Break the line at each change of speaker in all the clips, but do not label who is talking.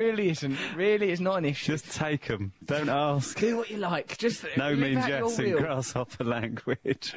Really isn't. Really is not an issue.
Just take them. Don't ask.
Do what you like. Just
No
live
means
out
yes
your
in
will.
grasshopper language.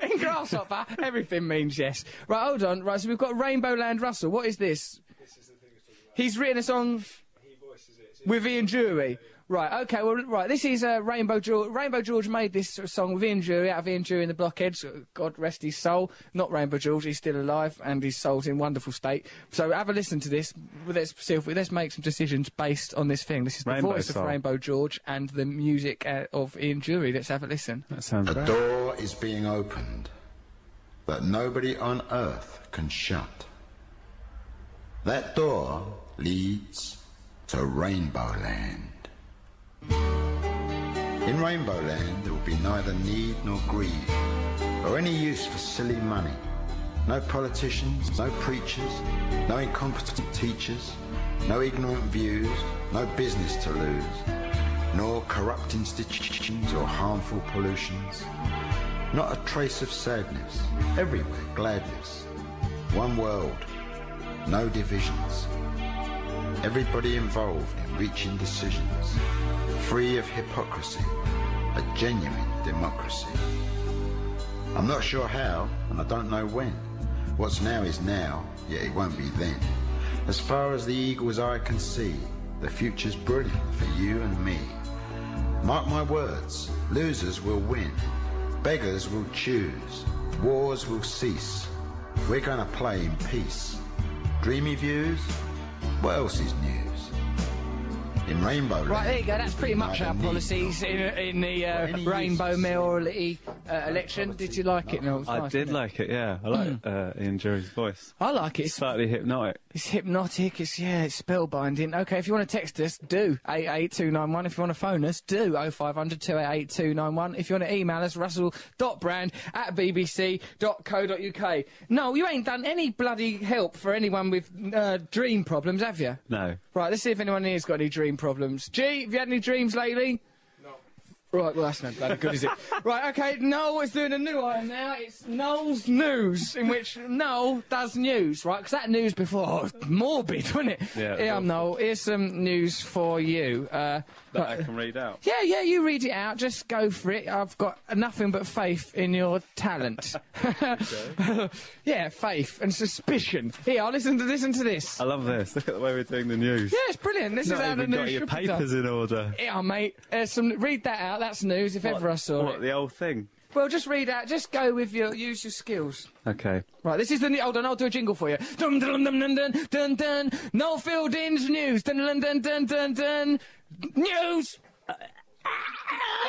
In grasshopper, everything means yes. Right, hold on. Right, so we've got Rainbow Land Russell. What is this?
This is the thing it's talking about.
He's written a song
He voices it.
with Ian Jury. Right, okay, well, right, this is Rainbow George. Rainbow George made this song with Ian Jury, out of Ian Jury and the Blockheads. God rest his soul. Not Rainbow George, he's still alive, and his soul's in wonderful state. So have a listen to this. Let's make some decisions based on this thing. This is the
Rainbow
voice
Soul.
of Rainbow George and the music of Ian Jury. Let's have a listen.
That sounds
A
great.
door is being opened that nobody on earth can shut. That door leads to Rainbow Land. In Rainbow Land there will be neither need nor greed, or any use for silly money. No politicians, no preachers, no incompetent teachers, no ignorant views, no business to lose, nor corrupt institutions or harmful pollutions. Not a trace of sadness, everywhere gladness. One world, no divisions. Everybody involved in reaching decisions, free of hypocrisy, a genuine democracy. I'm not sure how, and I don't know when. What's now is now, yet it won't be then. As far as the eagle's eye can see, the future's brilliant for you and me. Mark my words, losers will win, beggars will choose, wars will cease. We're gonna play in peace. Dreamy views? What else is news? In Rainbow Land,
Right, there you go. That's pretty much
neither
our
need
policies
nor
in the
any
Rainbow
use.
mayoralty election. Did you like it? No, it was
I
nice,
did
wasn't it?
like it, yeah. I like Ian Jury's voice.
I like it. It's
Slightly hypnotic.
It's hypnotic, it's spellbinding. Okay, if you want to text us, do 88291. If you want to phone us, do 0500 288 291. If you want to email us, russell.brand@bbc.co.uk. No, you ain't done any bloody help for anyone with dream problems, have you?
No.
Right, let's see if anyone here's got any dream problems. G, have you had any dreams lately?
No.
Right, well, that's no bloody good, is it? Right, okay, Noel is doing a new item now. It's Noel's News, in which Noel does news, right? Because that news before was morbid, wasn't it?
Yeah,
Here, Noel, here's some news for you.
That I can read out.
Yeah, you read it out. Just go for it. I've got nothing but faith in your talent. Yeah, faith and suspicion. Here, I'll listen to this.
I love this. Look at the way we're doing the news.
Yeah, it's brilliant. This is
Not
how the
even
news
got your
should be done.
papers in order.
Yeah, mate. Read that out. That's news. If ever I saw
What,
it.
the old thing?
Well, just read out. Just go with use your skills.
Okay.
Right, this is the hold on. I'll do a jingle for you. Dun dun dun dun dun dun dun. Noel Fielding's news. Dun dun dun dun dun dun. News.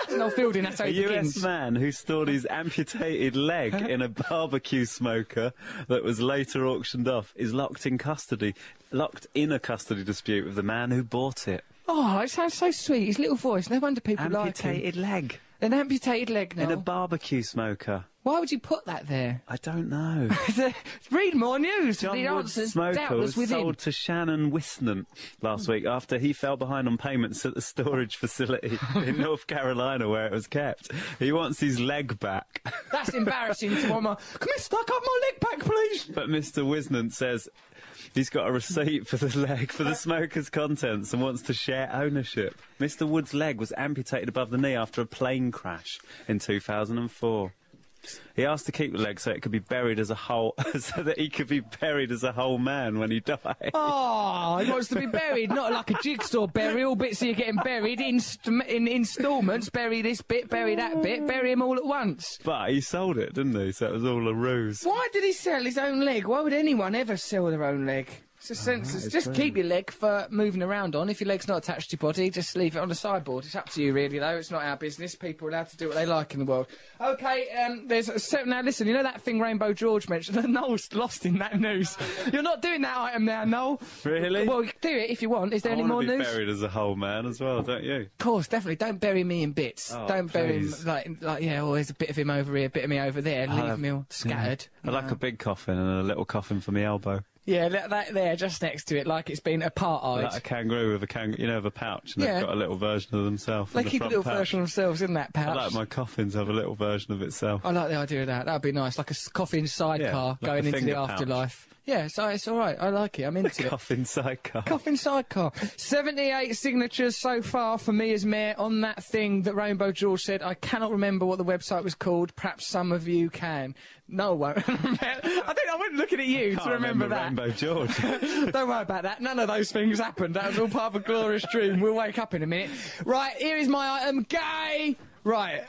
Noel Fielding. That's how
A
it begins.
US man who stored his amputated leg in a barbecue smoker that was later auctioned off is locked in a custody dispute with the man who bought it.
Oh, it sounds so sweet. His little voice. No wonder people like him.
Amputated leg
An amputated leg now.
in a barbecue smoker.
Why would you put that there?
I don't know.
Read more news.
John
the
Wood's
answer's
smoker
doubtless
was
within.
sold to Shannon Wisnant last week after he fell behind on payments at the storage facility in North Carolina where it was kept. He wants his leg back.
That's embarrassing to one. Come here, stuck up my leg back, please.
But Mr. Wisnant says he's got a receipt for the leg for the smoker's contents and wants to share ownership. Mr. Wood's leg was amputated above the knee after a plane crash in 2004. He asked to keep the leg so it could be buried as a whole, so that he could be buried as a whole man when he died.
Oh, he wants to be buried, not like a jigsaw burial. Bits of you getting buried in instalments. Bury this bit, bury that bit, bury him all at once.
But he sold it, didn't he? So it was all a ruse.
Why did he sell his own leg? Why would anyone ever sell their own leg? It's a senseless. Just keep your leg for moving around on. If your leg's not attached to your body, just leave it on the sideboard. It's up to you, really, though. It's not our business. People are allowed to do what they like in the world. Okay, now listen, you know that thing Rainbow George mentioned? Noel's lost in that news. You're not doing that item now, Noel.
Really?
Well, you can do it if you want. Is there
I
any
want
more
to be
news?
buried as a whole man as well, don't you?
Of course, definitely. Don't bury me in bits.
Oh,
Don't bury him
please.
like yeah. Well, there's a bit of him over here, a bit of me over there. Leave me all scattered.
I'd like a big coffin and a little coffin for me elbow.
Yeah, that there, just next to it, like it's been apartheid.
Like a kangaroo with with a pouch, and
Yeah.
they've got a little version of themselves.
They
in the
keep a
front
little
pouch.
version of themselves in that pouch.
I'd like my coffin to have a little version of itself.
I like the idea of that. That'd be nice, like a coffin sidecar
Yeah, like
going
a
into the
finger pouch.
afterlife. Yeah, so it's all right. I like it. I'm into it.
Coffin sidecar.
Coffin sidecar. 78 signatures so far for me as mayor on that thing that Rainbow George said. I cannot remember what the website was called. Perhaps some of you can. No, I won't. I wasn't looking at you to remember that.
Rainbow George.
Don't worry about that. None of those things happened. That was all part of a glorious dream. We'll wake up in a minute. Right, here is my item. Gay! Right,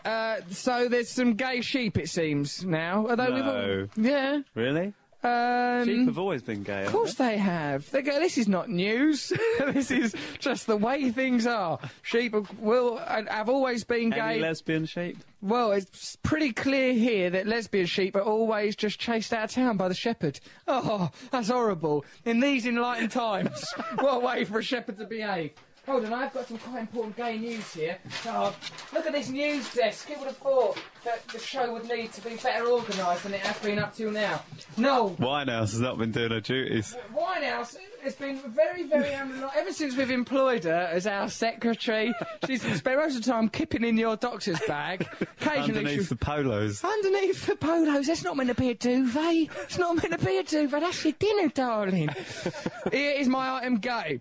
so there's some gay sheep, it seems, now. Although
No.
Yeah.
Really? Sheep have always been gay.
Of course they have. They go, this is not news. This is just the way things are. Sheep have always been gay.
Any lesbian sheep?
Well, it's pretty clear here that lesbian sheep are always just chased out of town by the shepherd. Oh, that's horrible. In these enlightened times, what a way for a shepherd to behave. Hold on, I've got some quite important gay news here. Oh, look at this news desk. Who would have thought that the show would need to be better organised than it has been up till now? No.
Winehouse has not been doing her duties.
Winehouse has been very, very ever since we've employed her as our secretary. She's spent most of the time kipping in your doctor's bag. Occasionally
Underneath the polos.
Underneath the polos. That's not meant to be a duvet. It's not meant to be a duvet. That's your dinner, darling. Here is my item gay.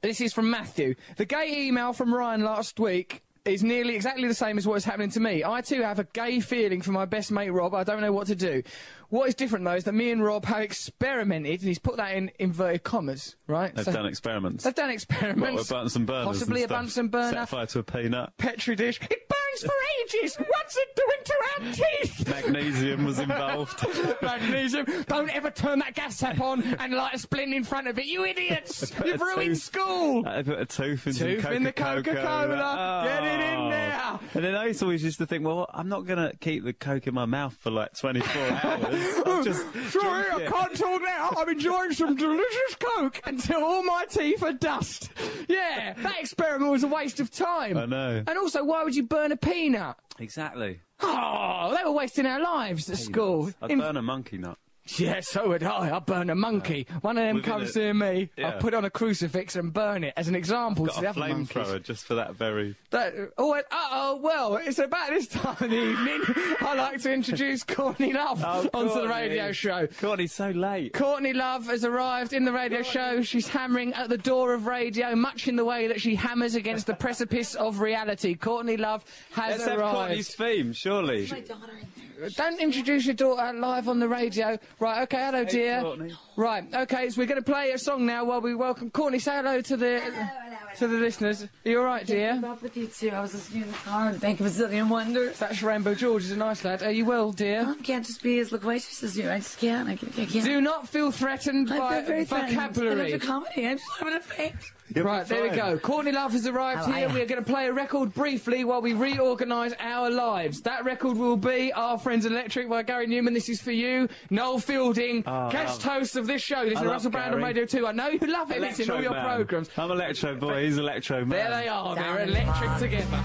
This is from Matthew. The gay email from Ryan last week is nearly exactly the same as what is happening to me. I too have a gay feeling for my best mate Rob. I don't know what to do. What is different, though, is that me and Rob have experimented, and he's put that in inverted commas, right?
They've done experiments.
They've done experiments.
What, with Bunsen burners
Possibly
and
a Bunsen burner.
Set fire to a peanut.
Petri dish. It burns for ages. What's it doing to our teeth?
Magnesium was involved.
Magnesium. Don't ever turn that gas tap on and light a splint in front of it, you idiots. You've ruined school.
They put a tooth in
the Coca-Cola. Get it in there.
And then I always used to think, well, I'm not going to keep the Coke in my mouth for like 24 hours. I'll just
Sorry, I can't talk now. I'm enjoying some delicious Coke until all my teeth are dust. Yeah, that experiment was a waste of time.
I know.
And also, why would you burn a peanut?
Exactly.
Oh, they were wasting our lives at school.
I'd burn a monkey nut.
Yeah, so would I. I'd burn a monkey. One of them
Within
comes to me.
Yeah.
I'll put on a crucifix and burn it as an example to
Got
the
a
other monkeys.
flamethrower just for that very...
Well, it's about this time of the evening. I like to introduce Courtney Love onto the radio show.
Courtney's so late.
Courtney Love has arrived in the radio show. She's hammering at the door of radio, much in the way that she hammers against the precipice of reality. Courtney Love has
Let's have
arrived.
Courtney's theme, surely.
My daughter in there.
Don't introduce your daughter live on the radio. Right, okay, hello, dear.
Courtney.
Right, okay, so we're going to play a song now while we welcome Courtney. Say hello to the listeners. Are you all right, dear?
Up with you too. I was listening in the car and thinking of a zillion wonders.
That's Rainbow George. He's a nice lad. Are you well, dear?
I can't just be as loquacious as you. I just can't. I can't.
Do not feel threatened
I
by
feel very threatened.
vocabulary.
I love the comedy. I'm just having a faint.
Right, there we go. Courtney Love has arrived
Oh,
here.
I-
We are going to play a record briefly while we reorganise our lives. That record will be Our Friends Electric by Gary Newman. This is for you. Noel Fielding, guest host of this show. This is
love
Russell Brand on
Gary.
Radio 2. I know you love it. It's in all your
Man.
programmes.
I'm Electro Boy, he's Electro Man.
There they are. They're
Down in
electric
love.
together.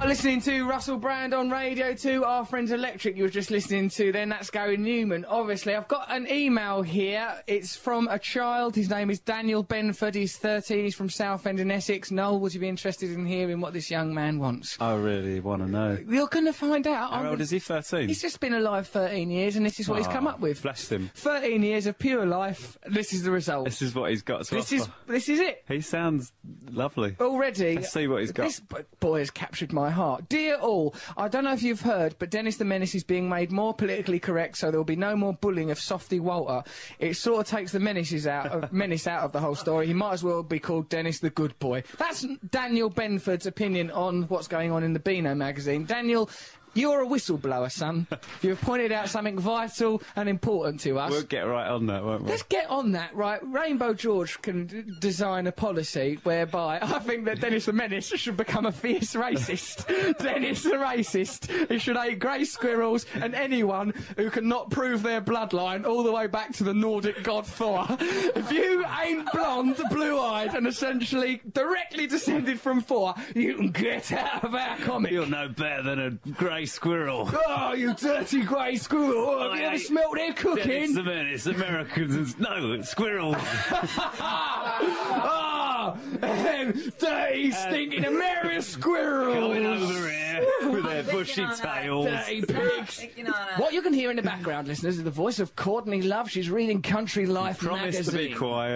Listening to Russell Brand on Radio 2, Our Friends Electric you were just listening to then. That's Gary Newman, obviously. I've got an email here. It's from a child. His name is Daniel Benford. He's 13. He's from Southend in Essex. Noel, would you be interested in hearing what this young man wants?
I really want to know.
You're going to find out.
How old is he, 13?
He's just been alive 13 years, and this is what he's come up with.
Bless him.
13 years of pure life. This is the result.
This is what he's got to offer.
This is it.
He sounds lovely.
Already.
Let's see what he's got.
This boy has captured my heart. Dear all, I don't know if you've heard, but Dennis the Menace is being made more politically correct, so there will be no more bullying of Softy Walter. It sort of takes the menace out of the whole story. He might as well be called Dennis the Good Boy. That's Daniel Benford's opinion on what's going on in the Beano magazine. Daniel, you're a whistleblower, son. You've pointed out something vital and important to us.
We'll get right on that, won't we?
Let's get on that, right? Rainbow George can design a policy whereby I think that Dennis the Menace should become a fierce racist. Dennis the racist. He should hate grey squirrels and anyone who cannot prove their bloodline all the way back to the Nordic god Thor. If you ain't blonde, blue-eyed and essentially directly descended from Thor, you can get out of our comic.
You're no better than a grey squirrel.
Oh, you dirty grey squirrel. Oh, have you ever smelt their cooking?
It's the Menace, Americans, no, it's squirrels.
Ah, Dirty, stinking American squirrels!
Coming over here with their bushy
on us.
tails.
Dirty pigs!
Picking on us.
What you can hear in the background, listeners, is the voice of Courtney Love. She's reading Country Life
Promise
magazine.
to be quiet.